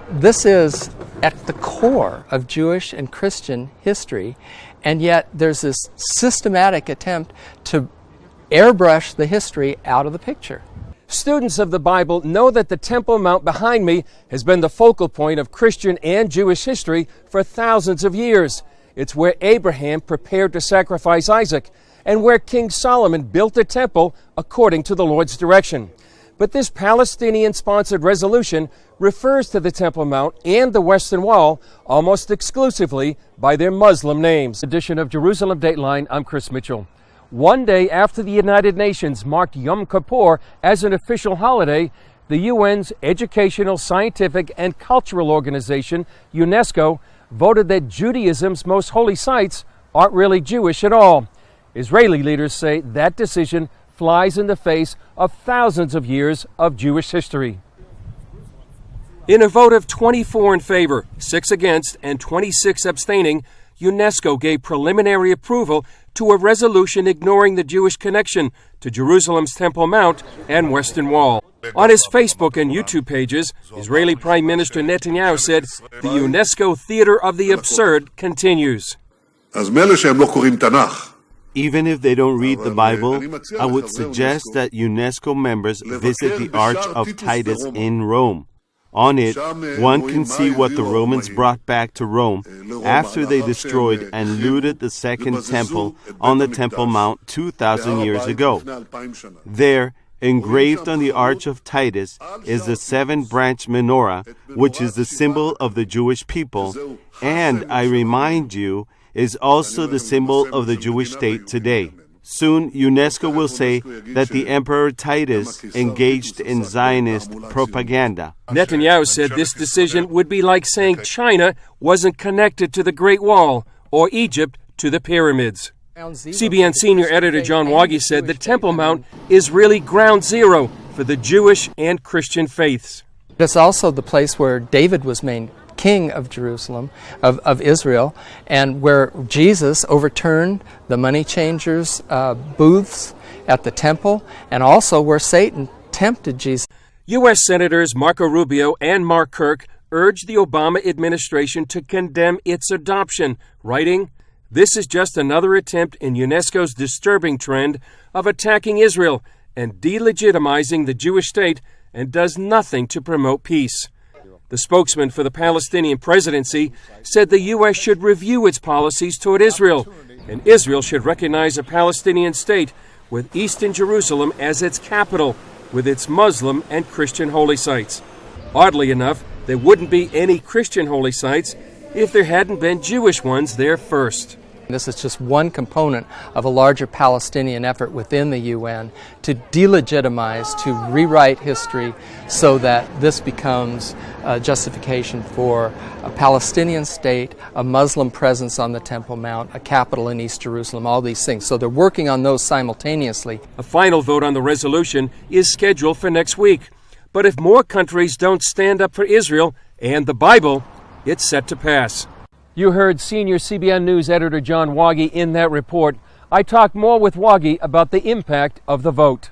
This is at the core of Jewish and Christian history, and yet there's this systematic attempt to airbrush the history out of the picture. Students of the Bible know that the Temple Mount behind me has been the focal point of Christian and Jewish history for thousands of years. It's where Abraham prepared to sacrifice Isaac and where King Solomon built the temple according to the Lord's direction. But this Palestinian-sponsored resolution refers to the Temple Mount and the Western Wall almost exclusively by their Muslim names. Edition of Jerusalem Dateline, I'm Chris Mitchell. One day after the United Nations marked Yom Kippur as an official holiday, the UN's Educational, Scientific, and Cultural Organization, UNESCO, voted that Judaism's most holy sites aren't really Jewish at all. Israeli leaders say that decision flies in the face of thousands of years of Jewish history. In a vote of 24 in favor, 6 against, and 26 abstaining, UNESCO gave preliminary approval to a resolution ignoring the Jewish connection to Jerusalem's Temple Mount and Western Wall. On his Facebook and YouTube pages, Israeli Prime Minister Netanyahu said the UNESCO theater of the absurd continues. Even if they don't read the Bible, I would suggest that UNESCO members visit the Arch of Titus in Rome. On it, one can see what the Romans brought back to Rome after they destroyed and looted the Second Temple on the Temple Mount 2,000 years ago. There, engraved on the Arch of Titus, is the 7-branch menorah, which is the symbol of the Jewish people, and, I remind you, is also the symbol of the Jewish state today. Soon, UNESCO will say that the Emperor Titus engaged in Zionist propaganda. Netanyahu said this decision would be like saying China wasn't connected to the Great Wall or Egypt to the pyramids. CBN senior editor John Waggy said the Temple Mount is really ground zero for the Jewish and Christian faiths. It's also the place where David was made king of Jerusalem, of Israel, and where Jesus overturned the money changers' booths at the temple, and also where Satan tempted Jesus. U.S. Senators Marco Rubio and Mark Kirk urged the Obama administration to condemn its adoption, writing, "This is just another attempt in UNESCO's disturbing trend of attacking Israel and delegitimizing the Jewish state and does nothing to promote peace." The spokesman for the Palestinian presidency said the U.S. should review its policies toward Israel, and Israel should recognize a Palestinian state with Eastern Jerusalem as its capital, with its Muslim and Christian holy sites. Oddly enough, there wouldn't be any Christian holy sites if there hadn't been Jewish ones there first. This is just one component of a larger Palestinian effort within the UN to delegitimize, to rewrite history so that this becomes a justification for a Palestinian state, a Muslim presence on the Temple Mount, a capital in East Jerusalem, all these things. So they're working on those simultaneously. A final vote on the resolution is scheduled for next week. But if more countries don't stand up for Israel and the Bible, it's set to pass. You heard senior CBN News editor John Waggy in that report. I talked more with Waggy about the impact of the vote.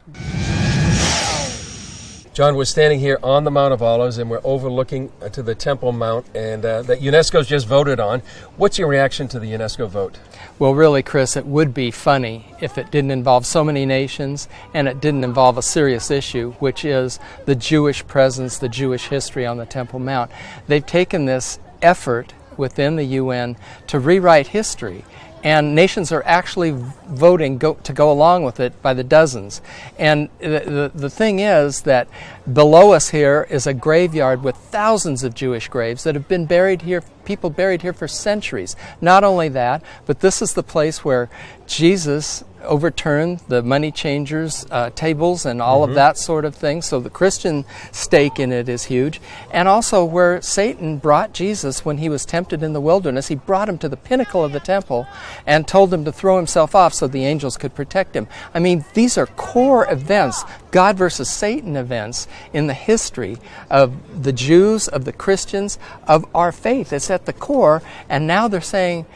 John, we're standing here on the Mount of Olives and we're overlooking to the Temple Mount and that UNESCO's just voted on. What's your reaction to the UNESCO vote? Well, really, Chris, it would be funny if it didn't involve so many nations and it didn't involve a serious issue, which is the Jewish presence, the Jewish history on the Temple Mount. They've taken this effort within the UN to rewrite history, and nations are actually voting to go along with it by the dozens. And the thing is that below us here is a graveyard with thousands of Jewish graves that have been buried here, people buried here for centuries. Not only that, but this is the place where Jesus overturned the money changers' tables and all of that sort of thing. So the Christian stake in it is huge. And also where Satan brought Jesus when he was tempted in the wilderness. He brought him to the pinnacle of the temple and told him to throw himself off so the angels could protect him. I mean, these are core events, God versus Satan events in the history of the Jews, of the Christians, of our faith. It's at the core, and now they're saying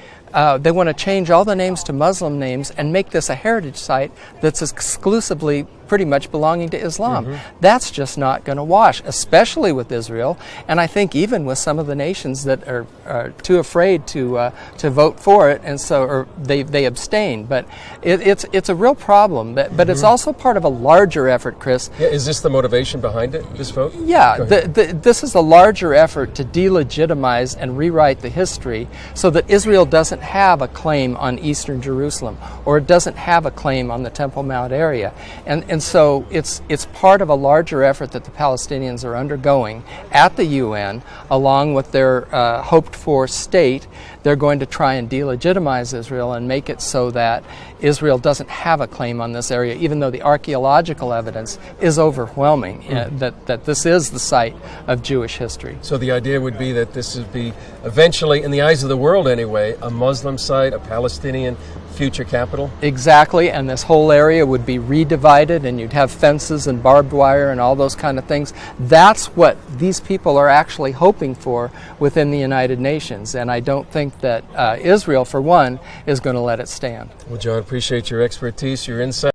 they want to change all the names to Muslim names and make this a heritage site that's exclusively pretty much belonging to Islam. That's just not going to wash, especially with Israel, and I think even with some of the nations that are too afraid to vote for it, and so or they abstain. But it's a real problem. But it's also part of a larger effort, Chris. Yeah, is this the motivation behind it, this vote? Yeah, this is a larger effort to delegitimize and rewrite the history so that Israel doesn't have a claim on eastern Jerusalem, or it doesn't have a claim on the Temple Mount area. And so it's part of a larger effort that the Palestinians are undergoing at the UN, along with their hoped-for state. They're going to try and delegitimize Israel and make it so that Israel doesn't have a claim on this area, even though the archaeological evidence is overwhelming that this is the site of Jewish history. So the idea would be that this would be eventually, in the eyes of the world anyway, a Muslim site, a Palestinian future capital? Exactly, and this whole area would be redivided, and you'd have fences and barbed wire and all those kind of things. That's what these people are actually hoping for within the United Nations, and I don't think that Israel, for one, is going to let it stand. Well, John, appreciate your expertise, your insight.